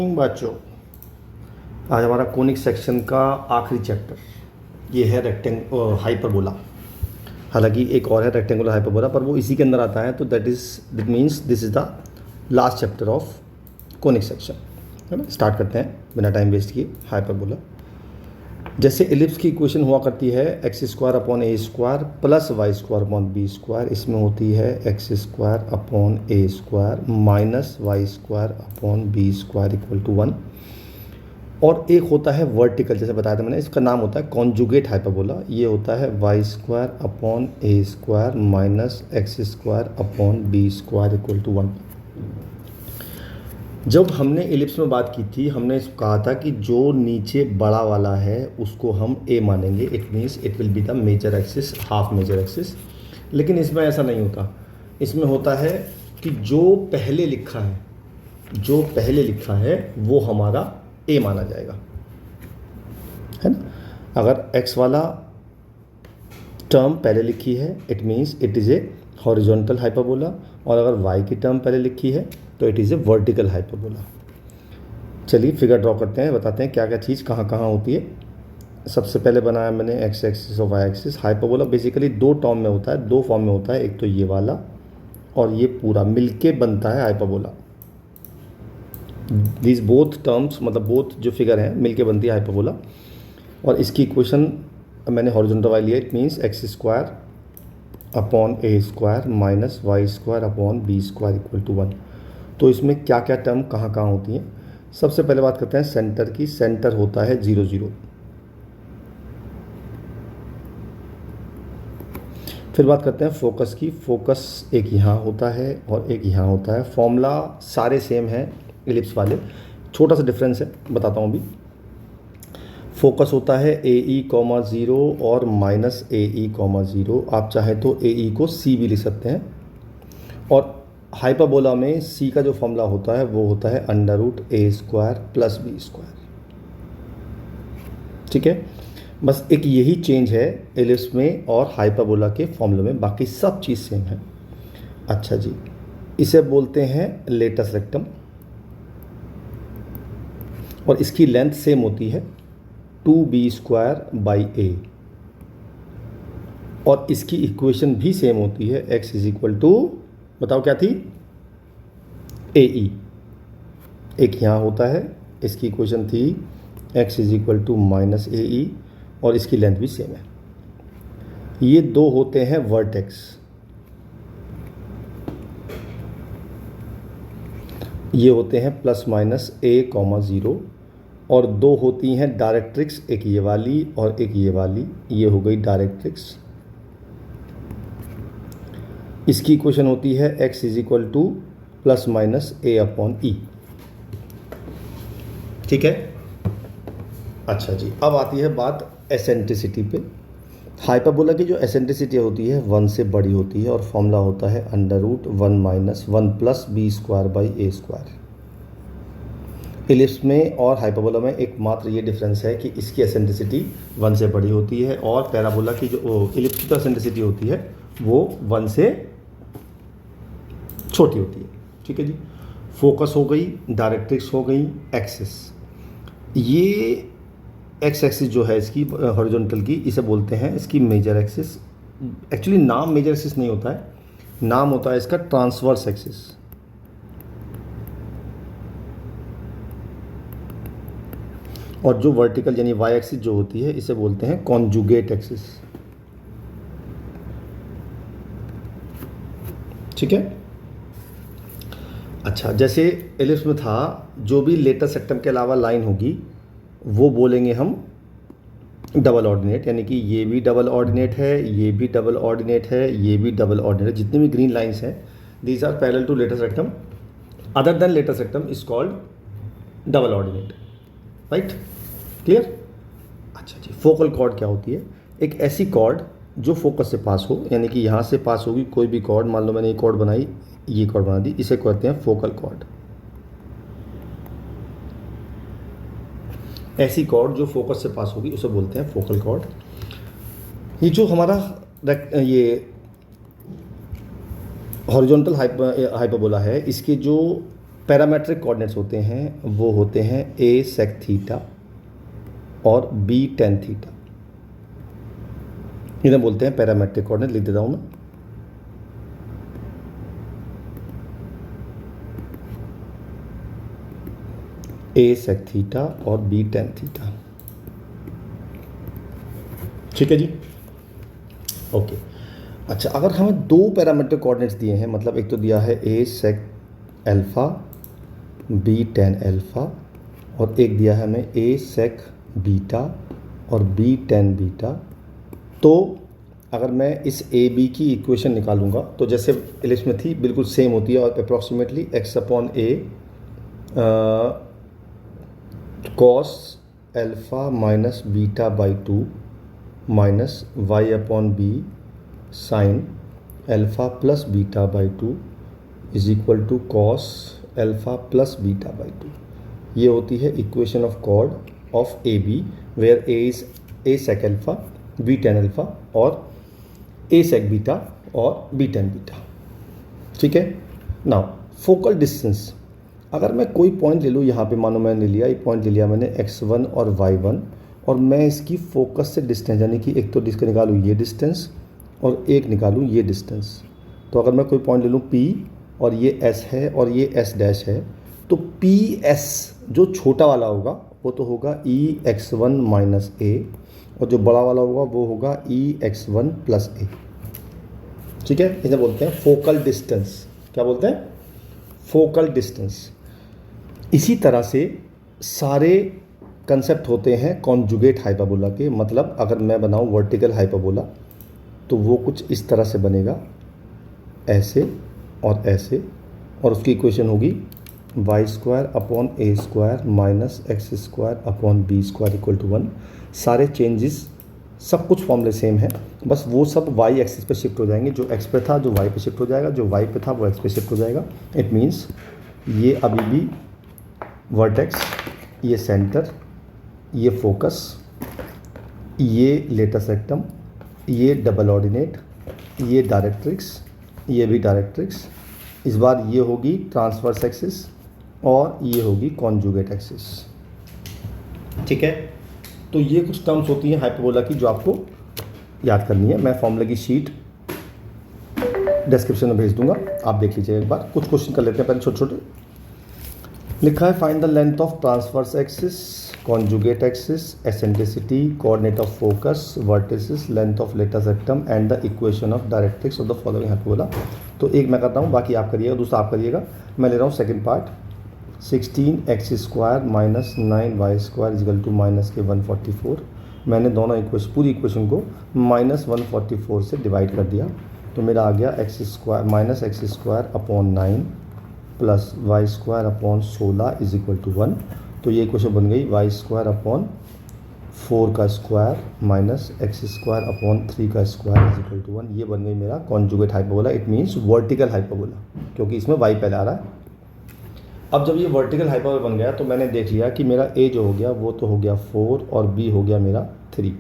बच्चों, आज हमारा कोनिक सेक्शन का आखिरी चैप्टर ये है हाइपरबोला। हालांकि एक और है रेक्टेंगुलर हाइपरबोला, पर वो इसी के अंदर आता है, तो that means this is the last chapter of conic section, है ना। स्टार्ट करते हैं बिना टाइम वेस्ट किए। हाइपरबोला जैसे एलिप्स की इक्वेशन हुआ करती है x square upon a square plus y square upon b square, इसमें होती है x square upon a square minus y square upon b square equal to 1। और एक होता है वर्टिकल, जैसे बताया था मैंने, इसका नाम होता है कॉन्जुगेट हाइपरबोला। ये होता है y square upon a square minus x square upon b square equal to 1। जब हमने एलिप्स में बात की थी, हमने कहा था कि जो नीचे बड़ा वाला है उसको हम ए मानेंगे। It means it will be the major axis, half major axis. लेकिन इसमें ऐसा नहीं होता। इसमें होता है कि जो पहले लिखा है वो हमारा ए माना जाएगा, है ना। अगर एक्स वाला टर्म पहले लिखी है it means it is a horizontal hyperbola, और अगर वाई की टर्म पहले लिखी है तो it is a vertical hyperbola. चलिए फिगर ड्रॉ करते हैं, बताते हैं क्या क्या चीज़ कहाँ कहाँ होती है। सबसे पहले बनाया मैंने एक्स एक्सिस और वाई एक्सिस। हाइपरबोला बेसिकली दो टर्म में होता है, दो फॉर्म में होता है, एक तो ये वाला और ये पूरा मिलके बनता है हाइपरबोला। दीज बोथ टर्म्स, मतलब बोथ जो फिगर हैं मिलके बनती है हाइपरबोला। और इसकी इक्वेशन मैंने हॉरिजॉन्टल वाई लिया, it means x square upon a square minus y square upon b square equal to 1। तो इसमें क्या क्या टर्म कहाँ कहाँ होती हैं। सबसे पहले बात करते हैं सेंटर की। सेंटर होता है 0 0। फिर बात करते हैं फोकस की। फोकस एक यहाँ होता है और एक यहाँ होता है। फॉर्मूला सारे सेम हैं एलिप्स वाले, छोटा सा डिफरेंस है, बताता हूँ अभी। फोकस होता है ए ई कॉमा 0 और माइनस ए ई कॉमा 0। आप चाहें तो ए ई को सी भी लिख सकते हैं। और हाइपरबोला में सी का जो फॉर्मूला होता है वो होता है अंडर रूट ए स्क्वायर प्लस बी स्क्वायर। ठीक है, बस एक यही चेंज है एलिप्स में और हाइपरबोला के फॉर्मूले में, बाकी सब चीज़ सेम है। अच्छा जी, इसे बोलते हैं लेटस रेक्टम और इसकी लेंथ सेम होती है 2b स्क्वायर बाई ए, और इसकी इक्वेशन भी सेम होती है x इज इक्वल टू, बताओ क्या थी, ए ई। एक यहाँ होता है, इसकी इक्वेशन थी x is equal to minus a e, और इसकी लेंथ भी सेम है। ये दो होते हैं वर्टेक्स, ये होते हैं प्लस माइनस a कॉमा 0, और दो होती हैं डायरेक्ट्रिक्स, एक ये वाली और एक ये वाली। ये हो गई डायरेक्ट्रिक्स। इसकी इक्वेशन होती है x is equal to plus minus a upon e. ठीक है, अच्छा जी, अब आती है बात एसेंट्रिसिटी पे। हाइपरबोला की जो एसेंट्रिसिटी होती है 1 से बड़ी होती है और फॉर्मूला होता है under root 1 minus 1 plus b square by a square. Ellipse में और हाइपरबोला में एकमात्र ये डिफरेंस है कि इसकी एसेंट्रिसिटी 1 से बड़ी होती है और पैराबोला की जो एलिप्स की तो एसेंट्रिसिटी होती है वो 1 से छोटी होती है। ठीक है जी, फोकस हो गई, डायरेक्ट्रिक्स हो गई, एक्सिस। ये एक्स एक्सिस जो है इसकी हॉरिजॉन्टल की, इसे बोलते हैं इसकी मेजर एक्सिस। एक्चुअली नाम मेजर एक्सिस नहीं होता है, नाम होता है इसका ट्रांसवर्स एक्सिस। और जो वर्टिकल यानी वाई एक्सिस जो होती है इसे बोलते हैं कॉन्जुगेट एक्सिस। ठीक है, अच्छा, जैसे एलिप्स में था, जो भी लेटस रेक्टम के अलावा लाइन होगी वो बोलेंगे हम डबल ऑर्डिनेट, यानी कि ये भी डबल ऑर्डिनेट है, ये भी डबल ऑर्डिनेट है, ये भी डबल ऑर्डिनेट है। जितनी भी ग्रीन लाइंस हैं these are parallel to latus rectum, other than latus rectum is called double ordinate. Right, clear. अच्छा जी, फोकल कॉर्ड क्या होती है? एक ऐसी कॉर्ड जो फोकस से पास हो, यानी कि यहाँ से पास होगी कोई भी कॉर्ड। मान लो मैंने ये कॉर्ड बनाई, ये कॉर्ड बना दी, इसे कहते हैं फोकल कॉर्ड। ऐसी कॉर्ड जो फोकस से पास होगी उसे बोलते हैं फोकल कॉर्ड। ये जो हमारा ये हॉरिजॉन्टल हाइपरबोला है, इसके जो पैरामेट्रिक कोऑर्डिनेट्स होते हैं वो होते हैं ए सेक थीटा और बी टेन थीटा, इन्हें बोलते हैं पैरामेट्रिक कोऑर्डिनेट। लिख देता हूं मैं, ए सेक थीटा और बी टेन थीटा। ठीक है जी, ओके। अच्छा, अगर हमें दो पैरामीट्रिक कोऑर्डिनेट्स दिए हैं, मतलब एक तो दिया है ए sec alpha b tan alpha और एक दिया है हमें ए सेक बीटा और बी टेन बीटा, तो अगर मैं इस ए बी की इक्वेशन निकालूंगा तो जैसे एलिप्स में थी बिल्कुल सेम होती है और approximately x upon a cos alpha minus beta by two minus y upon b sine alpha plus beta by two is equal to cos alpha plus beta by two. ये होती है equation of chord of A B, where a is a sec alpha b tan alpha और a sec beta और b tan beta. ठीक है। Now focal distance, अगर मैं कोई पॉइंट ले लूँ, यहाँ पे मानो मैंने लिया, ये पॉइंट ले लिया मैंने x1 और y1, और मैं इसकी फोकस से डिस्टेंस यानी कि एक तो डिस्क निकालूँ ये डिस्टेंस और एक निकालूँ ये डिस्टेंस। तो अगर मैं कोई पॉइंट ले लूँ P और ये S है और ये S डैश है, तो PS जो छोटा वाला होगा वो तो होगा EX1 माइनस ए और जो बड़ा वाला होगा वो होगा EX1 प्लस ए। ठीक है, इसे बोलते हैं फोकल डिस्टेंस। क्या बोलते हैं? Focal distance. इसी तरह से सारे कंसेप्ट होते हैं कॉन्जुगेट हाइपरबोला के। मतलब अगर मैं बनाऊं वर्टिकल हाइपरबोला तो वो कुछ इस तरह से बनेगा, ऐसे और ऐसे, और उसकी इक्वेशन होगी y square upon a square minus x square upon b square equal to 1। सारे चेंजेस सब कुछ फॉर्मूले सेम है, बस वो सब वाई एक्सिस पे शिफ्ट हो जाएंगे। जो एक्स पे था जो वाई पे शिफ्ट हो जाएगा, जो वाई पे था वो एक्स पे शिफ्ट हो जाएगा। इट मीन्स ये अभी भी वर्टेक्स, ये सेंटर, ये फोकस, ये लेटस रेक्टम, ये डबल ऑर्डिनेट, ये डायरेक्ट्रिक्स, ये भी डायरेक्ट्रिक्स। इस बार ये होगी ट्रांसवर्स एक्सिस और ये होगी कॉन्जुगेट एक्सिस। ठीक है, तो ये कुछ टर्म्स होती हैं हाइपरबोला की जो आपको याद करनी है। मैं फॉर्मूले की शीट डिस्क्रिप्शन में भेज दूंगा, आप देख लीजिए एक बार। कुछ क्वेश्चन कर लेते हैं पहले छोटे छोटे। लिखा है find the length of transverse axis, conjugate axis, eccentricity, coordinate of focus, vertices, length of latus rectum and the equation of directrix of the following hyperbola. तो एक मैं करता हूँ, बाकी आप करिएगा, दूसरा आप करिएगा। मैं ले रहा हूँ second part. 16x square minus 9y square equal to minus के 144। मैंने दोनों इक्वेशन, पूरी इक्वेशन को माइनस 144 से डिवाइड कर दिया, तो मेरा आ गया x square minus x square upon 9 plus y square upon 16 is equal to 1। तो ये इक्वेशन बन गई वाई स्क्वायर अपॉन 4 का square minus x square upon 3 का स्क्वायर इज इक्वल टू 1। ये बन गई मेरा conjugate hyperbola. It means vertical hyperbola, क्योंकि इसमें वाई पहले आ रहा है। अब जब ये वर्टिकल हाइपरबोला बन गया तो मैंने देख लिया कि मेरा ए जो हो गया वो तो हो गया 4 और बी हो गया मेरा 3।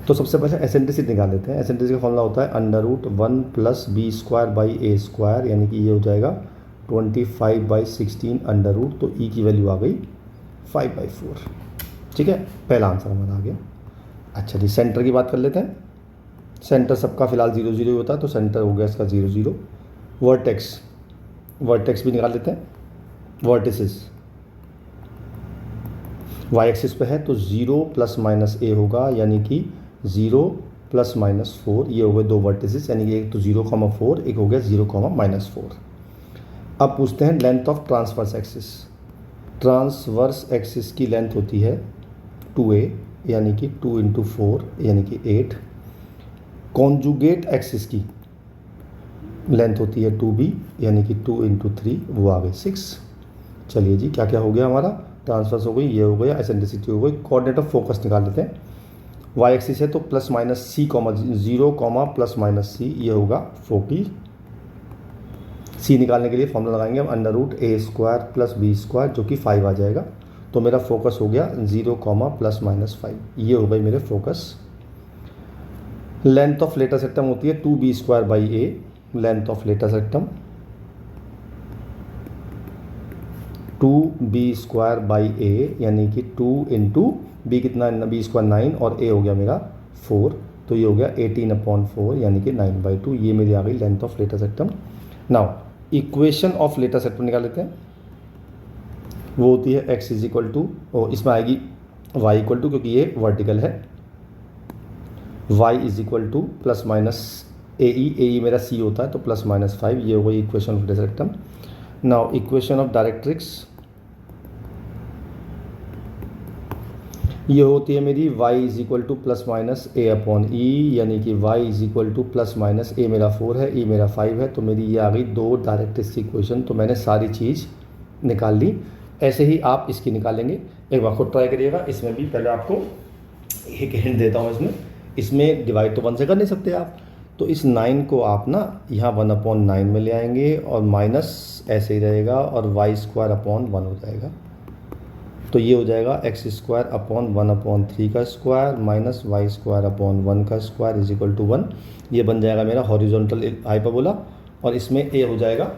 तो सबसे पहले एसेंट्रिसिटी निकाल लेते हैं। एसेंट्रिसिटी का फॉर्मूला होता है under root 1 plus b square by a square, यानी कि ये हो जाएगा 25/16 अंडर रूट। तो ई की वैल्यू आ गई 5/4। ठीक है, पहला आंसर हमारा आ गया। अच्छा जी, सेंटर की बात कर लेते हैं। सेंटर सबका फिलहाल 0 0 होता है, तो सेंटर हो गया इसका 0 0। वर्टेक्स, वर्टेक्स भी निकाल लेते हैं। वर्टिसेस वाई एक्सिस पे है तो 0 प्लस माइनस ए होगा, यानी कि 0 प्लस माइनस 4। ये हो गए दो वर्टिसेस, यानी कि एक तो 0,4, एक हो गया 0,-4। अब पूछते हैं length of transverse axis. Transverse axis की लेंथ होती है 2a, यानी कि 2 × 4 यानी कि 8। कॉन्जुगेट एक्सिस की लेंथ होती है 2b, यानी कि 2 × 3, वो आ गए 6। चलिए जी, क्या क्या हो गया हमारा? ट्रांसवर्स हो गई, ये हो गया, एसेंट्रिसिटी हो गई। कोऑर्डिनेट ऑफ फोकस निकाल लेते हैं। वाई एक्सिस है तो plus minus c, 0, plus minus c, ये होगा फोकी। c निकालने के लिए फॉर्मूला लगाएंगे हम अंडर रूट ए स्क्वायर प्लस बी स्क्वायर, जो कि 5 आ जाएगा। तो मेरा फोकस हो गया 0, प्लस माइनस 5। ये हो गई मेरे focus. Length of latus rectum होती है 2b² by a, length of latus rectum. 2b² by a, यानी कि 2 इंटू बी कितना है, बी स्क्वायर 9 और ए हो गया मेरा 4, तो ये हो गया 18/4 यानी कि 9/2। ये मेरी आ गई length of latus rectum. Now equation of latus सेक्टम निकाल लेते हैं। वो होती है x इज इक्वल टू, इसमें आएगी y इक्वल टू, क्योंकि ये वर्टिकल है, y is equal to plus minus a मेरा c होता है तो प्लस माइनस 5। ये हो गई equation of latus rectum. Now equation of directrix, ये होती है मेरी y is equal to plus minus a upon e, यानी कि y is equal to plus minus a मेरा 4 है, ई मेरा 5 है, तो मेरी ये आ गई दो डायरेक्ट्रिक्स की इक्वेशन। तो मैंने सारी चीज़ निकाल ली। ऐसे ही आप इसकी निकालेंगे, एक बार खुद ट्राई करिएगा। इसमें भी पहले आपको एक हिंट देता हूँ, इसमें डिवाइड तो 1 से कर नहीं सकते आप, तो इस 9 को आप ना यहाँ 1/9 में ले आएंगे और माइनस ऐसे ही रहेगा और y²/1 हो जाएगा। तो ये हो जाएगा x²/1/3 का स्क्वायर माइनस y²/1 का स्क्वायर इज इक्वल टू 1। ये बन जाएगा मेरा हॉरिजॉन्टल हाइपरबोला, और इसमें a हो जाएगा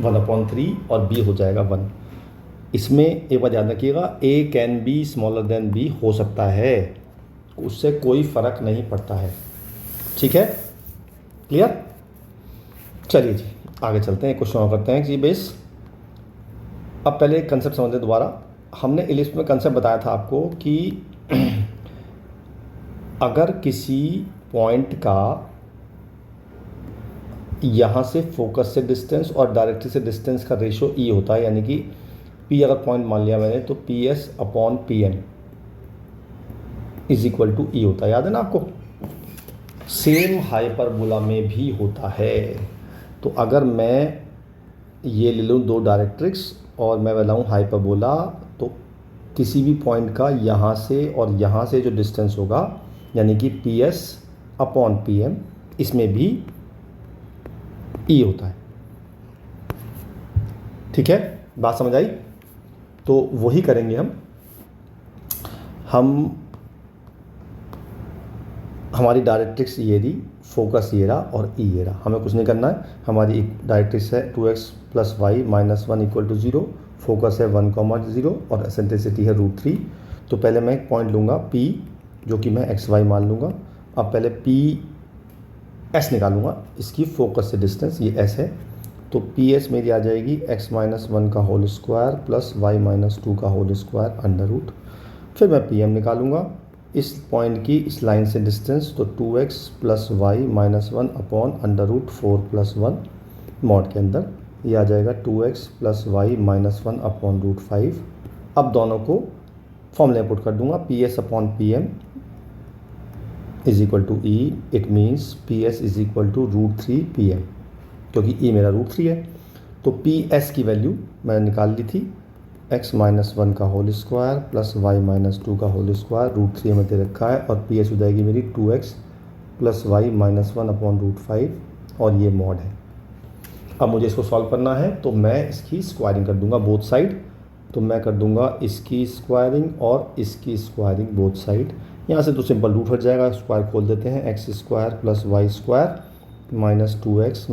1/3 और b हो जाएगा 1। इसमें एक बात याद रखिएगा, a can be smaller than b हो सकता है, उससे कोई फ़र्क नहीं पड़ता है। ठीक है, क्लियर? चलिए जी आगे चलते हैं, क्वेश्चन और करते हैं जी बेस। अब पहले एक कंसेप्ट समझते दोबारा। हमने इलिप्स में कंसेप्ट बताया था आपको कि अगर किसी पॉइंट का यहाँ से फोकस से डिस्टेंस और डायरेक्ट्रिक्स से डिस्टेंस का रेशो ई होता है, यानी कि P अगर पॉइंट मान लिया मैंने तो PS/PM इज इक्वल टू ई होता है, याद है ना आपको? सेम हाइपरबोला में भी होता है। तो अगर मैं ये ले लूँ दो डायरेक्ट्रिक्स और मैं बनाऊँ हाइपरबोला, तो किसी भी पॉइंट का यहाँ से और यहाँ से जो डिस्टेंस होगा, यानी कि PS/PM, इसमें भी ई होता है। ठीक है, बात समझ आई? तो वही करेंगे हम हमारी डायरेक्ट्रिक्स ये रही, फोकस ये रहा और ई ये रहा। हमें कुछ नहीं करना है। हमारी एक डायरेक्ट्रिक्स है 2x + y - 1 = 0, फोकस है 1,0 और एसेंट्रिसिटी है √3। तो पहले मैं एक पॉइंट लूँगा P, जो कि मैं xy मान लूँगा। अब पहले PS निकालूंगा, इसकी फोकस से डिस्टेंस ये s है, तो PS मेरी आ जाएगी x - 1 का होल स्क्वायर प्लस y - 2 का होल स्क्वायर √। फिर मैं PM निकालूंगा, इस पॉइंट की इस लाइन से डिस्टेंस, तो 2x + y - 1 अपॉन √4 + 1 मॉड के अंदर ये आ जाएगा 2x + y - 1 अपॉन √5। अब दोनों को फॉर्मूले पुट कर दूंगा, PS/PM is equal to e, it means PS is equal to √3 PM, क्योंकि ई मेरा √3 है। तो PS की वैल्यू मैंने निकाल ली थी, x - 1 का होल स्क्वायर प्लस y - 2 का होल स्क्वायर √3 में दे रखा है, और PS हो जाएगी मेरी 2x + y - 1 अपॉन √5, और ये मॉड है। अब मुझे इसको सॉल्व करना है, तो मैं इसकी स्क्वायरिंग कर दूंगा बोथ साइड। तो मैं कर दूंगा इसकी स्क्वायरिंग और इसकी स्क्वायरिंग बोथ साइड। यहाँ से तो सिंपल रूट हट जाएगा, स्क्वायर खोल देते हैं, x² + y² - 2x -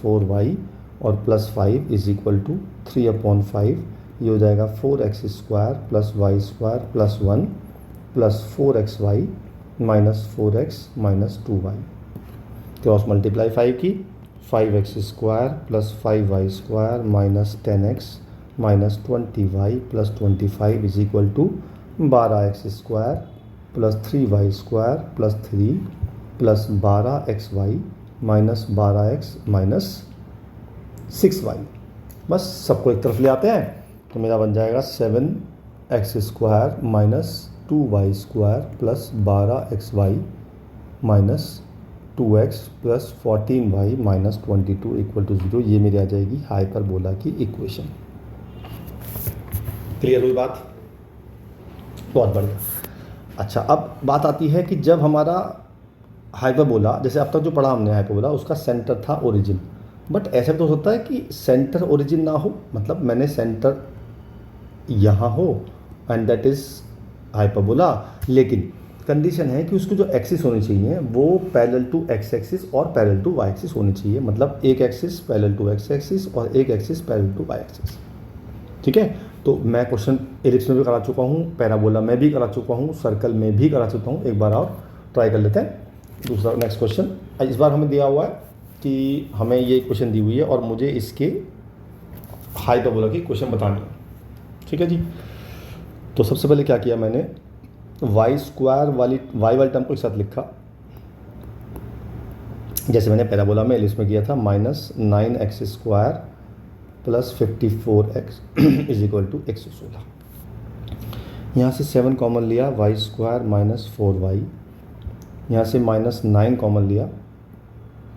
4y और +5 इज इक्वल टू 3/5। ये हो जाएगा 4x² + y² + 1 plus 4xy - 4x - 2y। Cross multiply 5 की, 5x² + 5y² - 10x - 20y + 25 is equal to 12x² + 3y² + 3 plus 12xy - 12x - 6y। बस सबको एक तरफ ले आते हैं, तो मेरा बन जाएगा 7x² - 2y² + 12xy - 2x + 14y - 22 = 0। ये मेरी आ जाएगी हाइपरबोला की इक्वेशन। क्लियर हुई बात? बहुत बढ़िया। अच्छा, अब बात आती है कि जब हमारा हाइपरबोला, जैसे अब तक जो पढ़ा हमने हाइपरबोला, उसका सेंटर था ओरिजिन, बट ऐसा तो हो सकता है कि सेंटर ओरिजिन ना हो, मतलब मैंने सेंटर यहाँ हो एंड दैट इज़ हाइपरबोला, लेकिन कंडीशन है कि उसकी जो एक्सिस होनी चाहिए वो पैरेलल टू x एक्सिस और पैरेलल टू y एक्सिस होनी चाहिए। मतलब एक axis parallel to x axis और एक axis parallel to y axis. ठीक है, तो मैं क्वेश्चन एलिप्स में भी करा चुका हूँ, पैराबोला में भी करा चुका हूँ, सर्कल में भी करा चुका हूँ। एक बार और ट्राई कर लेते हैं दूसरा नेक्स्ट क्वेश्चन। इस बार हमें दिया हुआ है कि हमें ये क्वेश्चन दी हुई है और मुझे इसके हाइपरबोला की क्वेश्चन बतानी है। ठीक है जी, तो सबसे पहले क्या किया मैंने, वाई स्क्वायर वाली टर्म को एक साथ लिखा, जैसे मैंने पैराबोला में एलिप्स में किया था, -9x² plus 54x is equal to 116। यहाँ से 7 कॉमन लिया, y² माइनस 4y, यहाँ से -9 कॉमन लिया,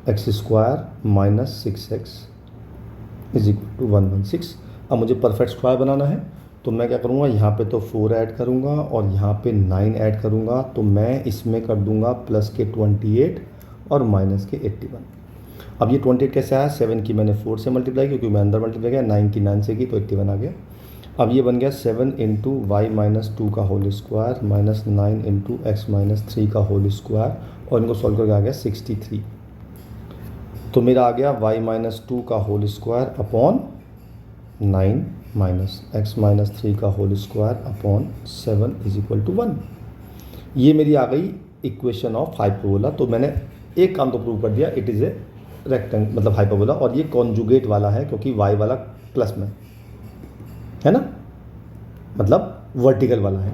x² minus 6x is equal to 116। अब मुझे परफेक्ट स्क्वायर बनाना है, तो मैं क्या करूँगा, यहाँ पे तो 4 ऐड करूँगा और यहाँ पे 9 ऐड करूँगा, तो मैं इसमें कर दूँगा प्लस के 28 और माइनस के 81। अब ये 28 कैसे आया, 7 की मैंने 4 से मल्टीप्लाई की क्योंकि मैं अंदर मल्टीप्लाई किया, 9 की 9 से की तो 81 आ गया। अब ये बन गया 7 इंटू वाई माइनस 2 का whole square minus 9 into x minus 3 का होल स्क्वायर, और इनको सॉल्व करके आ गया 63। तो मेरा आ गया y माइनस 2 का whole square upon 9 minus x minus 3 का whole square upon 7 is equal to 1। ये मेरी आ गई इक्वेशन ऑफ हाइपरबोला। तो मैंने एक काम तो प्रूव कर दिया, इट इज़ ए रेक्टेंगल मतलब हाइपरबोला, और ये कॉन्जुगेट वाला है क्योंकि y वाला प्लस में है ना, मतलब वर्टिकल वाला है।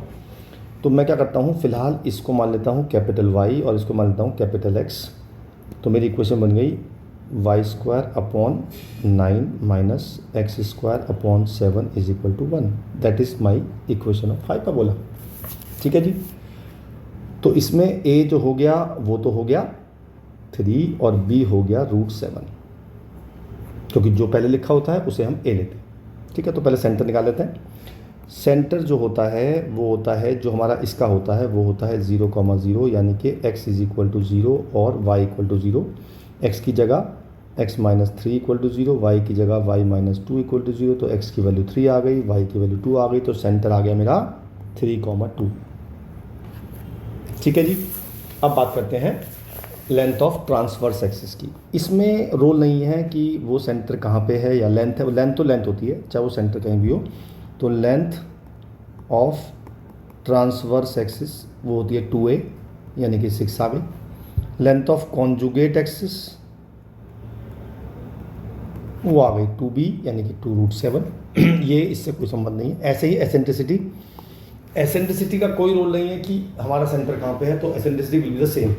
तो मैं क्या करता हूँ, फिलहाल इसको मान लेता हूँ कैपिटल Y और इसको मान लेता हूँ कैपिटल X। तो मेरी इक्वेशन बन गई y² upon 9 minus x² upon 7 is equal to 1। That is my equation of hyperbola. ठीक है जी, तो इसमें a जो हो गया वो तो हो गया 3 और b हो गया √7, क्योंकि जो पहले लिखा होता है उसे हम a लेते हैं। ठीक है, तो पहले सेंटर निकाल लेते हैं। सेंटर जो होता है वो होता है, जो हमारा इसका होता है वो होता है 0,0, यानी कि x इज इक्वल टू 0 और y इक्वल टू 0। x की जगह x minus 3 equal to 0, y की जगह y माइनस 2 इक्वल टू 0। तो x की वैल्यू 3 आ गई, y की वैल्यू 2 आ गई, तो सेंटर आ गया मेरा 3,2। ठीक है जी, अब बात करते हैं लेंथ ऑफ ट्रांसवर्स एक्सिस की। इसमें रोल नहीं है कि वो सेंटर कहाँ पे है या लेंथ है, लेंथ तो लेंथ होती है चाहे वो सेंटर कहीं भी हो। तो लेंथ ऑफ ट्रांसवर्स एक्सिस वो होती है 2a, यानी कि 6 आ गई। लेंथ ऑफ कॉन्जुगेट एक्सिस वो आ गई 2b, यानी कि 2√7। ये इससे कोई संबंध नहीं है। ऐसे ही एसेंट्रिसिटी, एसेंट्रिसिटी का कोई रोल नहीं है कि हमारा सेंटर कहाँ पे है, तो eccentricity will be the same,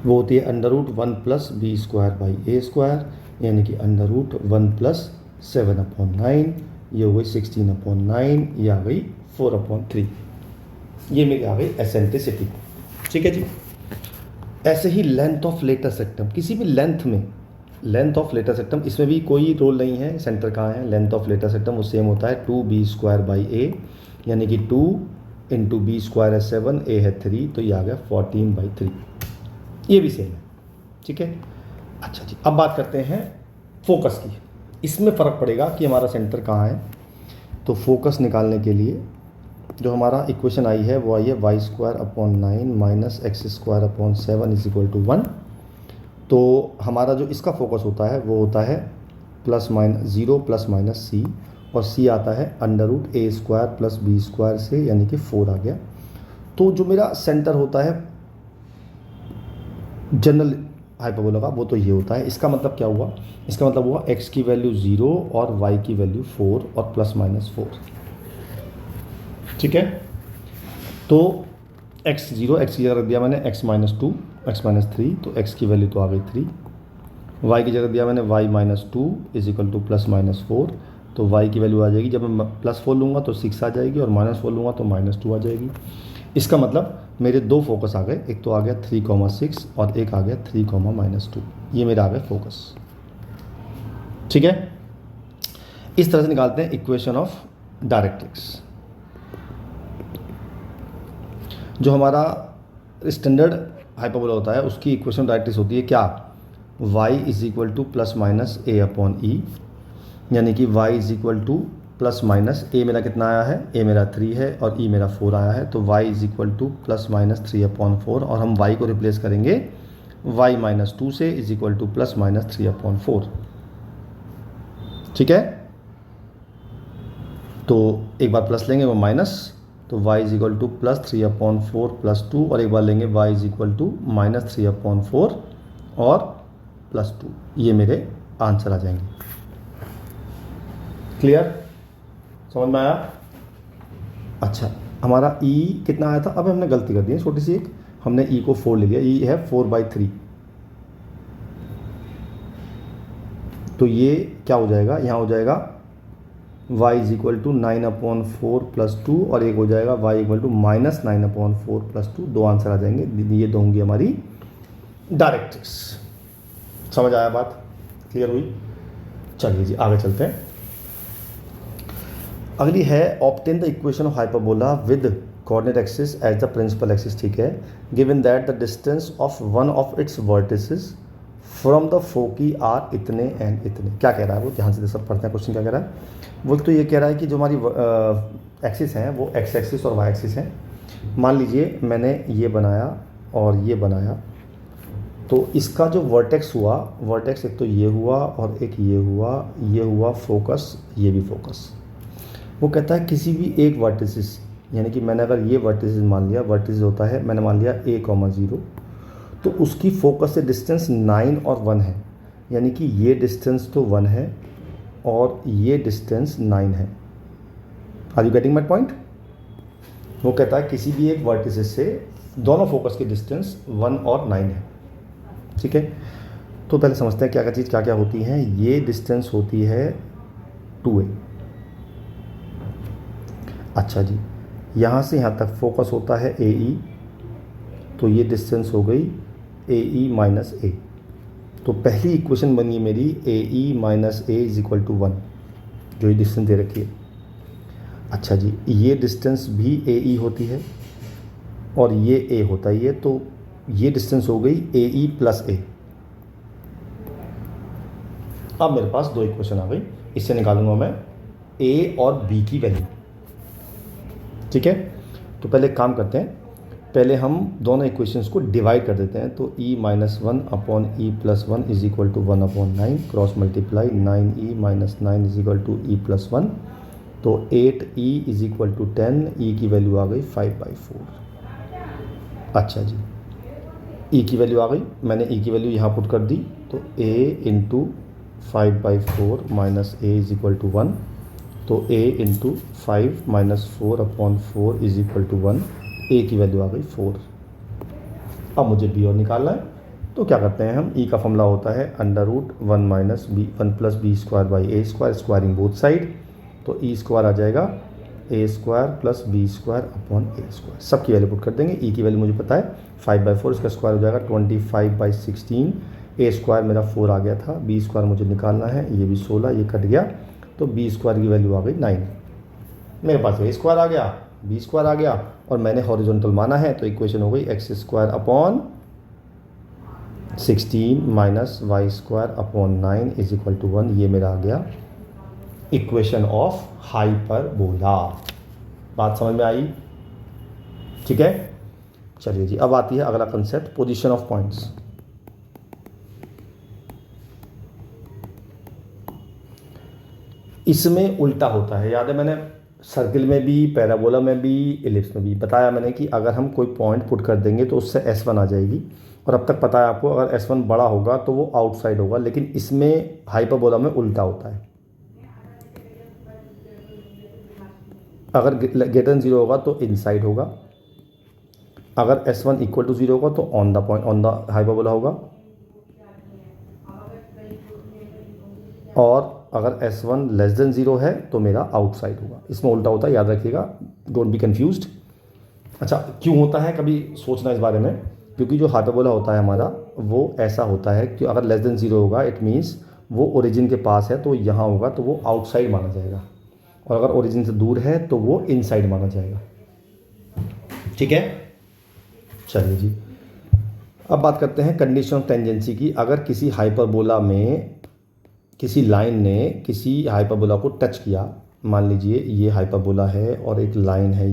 वो होती है √1 प्लस b²/a², यानी कि √1 प्लस 7/9, ये हो गई 16/9, ये आ गई 4/3। ये मेरी आ गई एसेंट्रिसिटी। ठीक है जी, ऐसे ही लेंथ ऑफ लेटर सेक्टम, किसी भी लेंथ में लेंथ ऑफ लेटर सेक्टम, इसमें भी कोई रोल नहीं है सेंटर कहाँ है। लेंथ ऑफ लेटर सेक्टम वो सेम होता है 2b²/a, यानी कि 2 इंटू b² है 7, a है 3, तो ये आ गया 14/3। ये भी सेम है। ठीक है, अच्छा जी, अब बात करते हैं फोकस की। इसमें फ़र्क पड़ेगा कि हमारा सेंटर कहाँ है। तो फोकस निकालने के लिए जो हमारा इक्वेशन आई है वो आई है y² upon 9 minus x² upon 7 is equal to 1। तो हमारा जो इसका फोकस होता है वो होता है ±0 ± c, और c आता है √a² प्लस b² से, यानी कि 4 आ गया। तो जो मेरा सेंटर होता है जनरल हाइपरबोला का वो तो ये होता है। इसका मतलब क्या हुआ, इसका मतलब हुआ x की वैल्यू 0 और y की वैल्यू 4 और ±4। ठीक है, तो x0, x की जगह रख दिया मैंने x-2, x-3, तो x की वैल्यू तो आ गई 3। y की जगह दिया मैंने y-2 इज इक्वल टू +-4, तो y की वैल्यू आ जाएगी, जब मैं +4 लूँगा तो 6 आ जाएगी और -4 लूँगा तो -2 आ जाएगी। इसका मतलब मेरे दो फोकस आ गए, एक तो आ गया 3,6 और एक आ गया 3,-2। ये मेरा आ गया फोकस। ठीक है, इस तरह से निकालते हैं इक्वेशन ऑफ डायरेक्ट्रिक्स। जो हमारा स्टैंडर्ड हाइपरबोला होता है उसकी इक्वेशन डायरेक्ट्रिक्स होती है क्या, y is equal to +-a/e, यानी कि y is equal to +-a मेरा कितना आया है, a मेरा 3 है और e मेरा 4 आया है, तो y इज इक्वल टू +-3/4, और हम y को रिप्लेस करेंगे y-2 से, इज इक्वल टू +-3/4। ठीक है, तो एक बार प्लस लेंगे वो माइनस, तो y is equal to plus 3/4 plus 2, और एक बार लेंगे y is equal to minus 3/4 और प्लस 2। ये मेरे आंसर आ जाएंगे। क्लियर, समझ में आया? अच्छा, हमारा e कितना आया था? अब हमने गलती कर दी है छोटी सी एक, हमने e को 4 ले लिया। e है 4/3, तो ये क्या हो जाएगा? यहाँ हो जाएगा y is equal to 9/4 plus 2, और एक हो जाएगा y equal to minus 9/4 plus 2। दो आंसर आ जाएंगे, ये दो होंगी हमारी डायरेक्ट्रिक्स। समझ आया बात? क्लियर हुई? चलिए जी आगे चलते हैं। अगली है obtain the equation of hyperbola with coordinate axis as the principal axis. ठीक है, given that the distance of one of its vertices from the foci are इतने एंड इतने। क्या कह रहा है वो? ध्यान से सब पढ़ते हैं क्वेश्चन क्या कह रहा है। वो तो ये कह रहा है कि जो हमारी एक्सिस हैं वो एक्स एक्सिस और वाई एक्सिस हैं। मान लीजिए मैंने ये बनाया और ये बनाया, तो इसका जो वर्टेक्स हुआ, वर्टेक्स एक तो ये हुआ और एक ये हुआ फोकस, ये भी फोकस। वो कहता है किसी भी एक वर्टिसिस, यानी कि मैंने अगर ये वर्टिसिस मान लिया, वर्टिसिस होता है, मैंने मान लिया a,0, तो उसकी फोकस से डिस्टेंस 9 और 1 है, यानी कि ये डिस्टेंस तो 1 है और ये डिस्टेंस 9 है। Are you getting my point? वो कहता है किसी भी एक वर्टिसिस से दोनों फोकस की डिस्टेंस 1 और 9 है। ठीक है, तो पहले समझते हैं क्या क्या चीज़ क्या क्या होती हैं। ये डिस्टेंस होती है 2a। अच्छा जी, यहाँ से यहाँ तक फोकस होता है AE, तो ये डिस्टेंस हो गई AE माइनस A। तो पहली इक्वेशन बनी है मेरी AE minus A is equal to 1, जो ये डिस्टेंस दे रखी है। अच्छा जी, ये डिस्टेंस भी AE होती है और ये A होता है, ये तो ये डिस्टेंस हो गई AE प्लस A। अब मेरे पास दो इक्वेशन आ गई, इससे निकालूंगा मैं A और B की वैल्यू। ठीक है, तो पहले काम करते हैं, पहले हम दोनों इक्वेशंस को डिवाइड कर देते हैं। तो e minus 1 upon e plus 1 is equal to 1/9, cross multiply 9e minus 9 is equal to e plus 1, तो 8e is equal to 10, e की वैल्यू आ गई 5/4। अच्छा जी, e की वैल्यू आ गई, मैंने e की वैल्यू यहाँ पुट कर दी, तो a into 5/4 minus a is equal to 1, तो a into 5 minus 4/4 is equal to 1, a की वैल्यू आ गई 4। अब मुझे b और निकालना है, तो क्या करते हैं हम, e का फॉर्मूला होता है √1 minus b 1 plus b square by a square, squaring both side, तो e स्क्वायर आ जाएगा a square plus b square upon a square. सब की वैल्यू पुट कर देंगे। e की वैल्यू मुझे पता है 5/4, इसका स्क्वायर हो जाएगा 25/16, a स्क्वायर मेरा 4 आ गया था, b स्क्वायर मुझे निकालना है, ये भी 16, ये कट गया, तो b स्क्वायर की वैल्यू आ गई 9। मेरे पास a स्क्वायर आ गया, b स्क्वायर आ गया, और मैंने हॉरिजॉन्टल माना है, तो इक्वेशन हो गई x square upon 16 minus y square upon 9 is equal to 1। ये मेरा आ गया इक्वेशन ऑफ हाइपरबोला। बात समझ में आई? ठीक है, चलिए जी, अब आती है अगला कंसेप्ट, पोजीशन ऑफ पॉइंट्स। इसमें उल्टा होता है, याद है मैंने सर्किल में भी, पैराबोला में भी, इलिप्स में भी बताया मैंने कि अगर हम कोई पॉइंट पुट कर देंगे तो उससे S1 आ जाएगी, और अब तक पता है आपको अगर S1 बड़ा होगा तो वो आउटसाइड होगा, लेकिन इसमें हाइपरबोला में उल्टा होता है। अगर ग्रेटर देन 0 होगा तो इनसाइड होगा, अगर S1 इक्वल टू 0 होगा तो on the point, on the hyperbola होगा, और अगर S1 लेस देन 0 है तो मेरा आउटसाइड होगा। इसमें उल्टा होता है, याद रखिएगा, डोंट बी कंफ्यूज्ड। अच्छा, क्यों होता है कभी सोचना इस बारे में, क्योंकि जो हाइपरबोला होता है हमारा वो ऐसा होता है कि अगर लेस देन 0 होगा इट मीन्स वो ओरिजिन के पास है, तो यहाँ होगा तो वो आउटसाइड माना जाएगा, और अगर ओरिजिन से दूर है तो वो इनसाइड माना जाएगा। ठीक है, चलिए जी, अब बात करते हैं कंडीशन ऑफ टेंजेंसी की। अगर किसी हाइपरबोला में किसी लाइन ने किसी हाइपरबोला को टच किया, मान लीजिए ये हाइपरबोला है और एक लाइन है,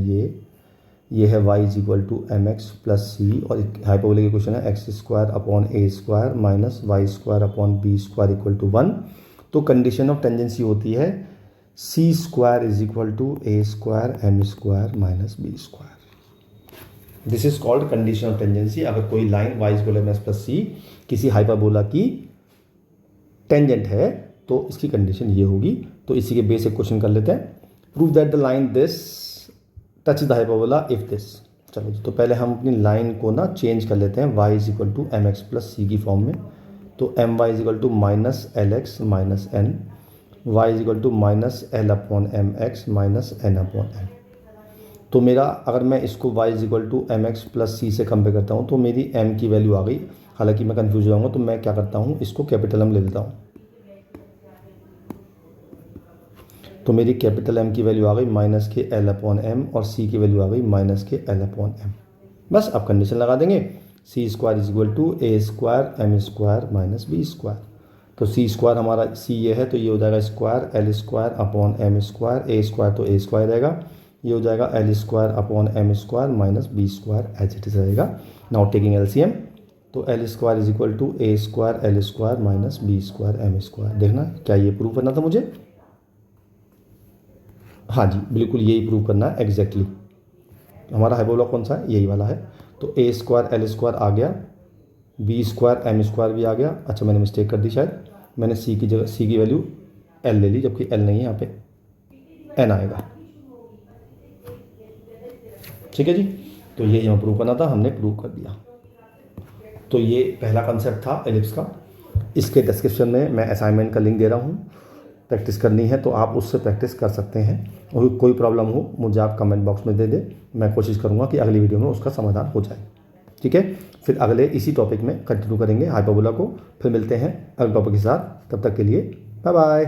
ये है y is equal to mx plus c, और एक हाइपरबोला की क्वेश्चन है x square upon a square minus y square upon b square equal to 1। तो कंडीशन ऑफ टेंजेंसी होती है c square is equal to a square m square minus b square. This is called condition of tangency. अगर कोई line y equal m s plus c किसी hyperbola की tangent है तो इसकी कंडीशन ये होगी। तो इसी के बेसिक क्वेश्चन कर लेते हैं। Prove that the line this touch the hyperbola if this. चलो जी, तो पहले हम अपनी लाइन को ना चेंज कर लेते हैं y is equal to m x plus c की फॉर्म में। तो m y is equal to minus l x minus n, y is equal to minus l upon m x minus n upon n. तो मेरा अगर मैं इसको y is equal to m x plus c से compare करता हूँ तो मेरी m की वैल्यू आ गई। हालांकि मैं कंफ्यूज हो जाऊँगा तो मैं क्या करता हूँ, इसको कैपिटल M ले लेता हूँ। तो मेरी कैपिटल M की वैल्यू आ गई माइनस के एल अपॉन एम और c की वैल्यू आ गई माइनस के एल अपॉन एम। बस अब कंडीशन लगा देंगे, c square is equal to a square m square minus b square. तो सी स्क्वायर हमारा सी ये है तो ये हो जाएगा square l square upon m square, a square तो ए स्क्वायर रहेगा, ये हो जाएगा l square upon m square minus b square as it is रहेगा। नाउ टेकिंग एलसीएम, तो l square is equal to a square l square minus b square m square. देखना क्या ये प्रूव करना था मुझे? हाँ जी, बिल्कुल यही प्रूव करना है एग्जैक्टली। हमारा हाइपरबोला कौन सा है? यही वाला है। तो ए स्क्वायर एल स्क्वायर आ गया, बी स्क्वायर एम स्क्वायर भी आ गया। अच्छा मैंने मिस्टेक कर दी, शायद मैंने सी की जगह सी की वैल्यू एल ले ली, जबकि एल नहीं है, यहाँ पे एन आएगा। ठीक है जी, तो ये हमें प्रूव करना था, हमने प्रूव कर दिया। तो ये पहला कंसेप्ट था एलिप्स का। इसके डिस्क्रिप्शन में मैं असाइनमेंट का लिंक दे रहा हूँ, प्रैक्टिस करनी है तो आप उससे प्रैक्टिस कर सकते हैं। और कोई प्रॉब्लम हो मुझे आप कमेंट बॉक्स में दे दें, मैं कोशिश करूँगा कि अगली वीडियो में उसका समाधान हो जाए। ठीक है, फिर अगले इसी टॉपिक में कंटिन्यू करेंगे हाइपरबोला को। फिर मिलते हैं अगले टॉपिक के साथ, तब तक के लिए बाय बाय।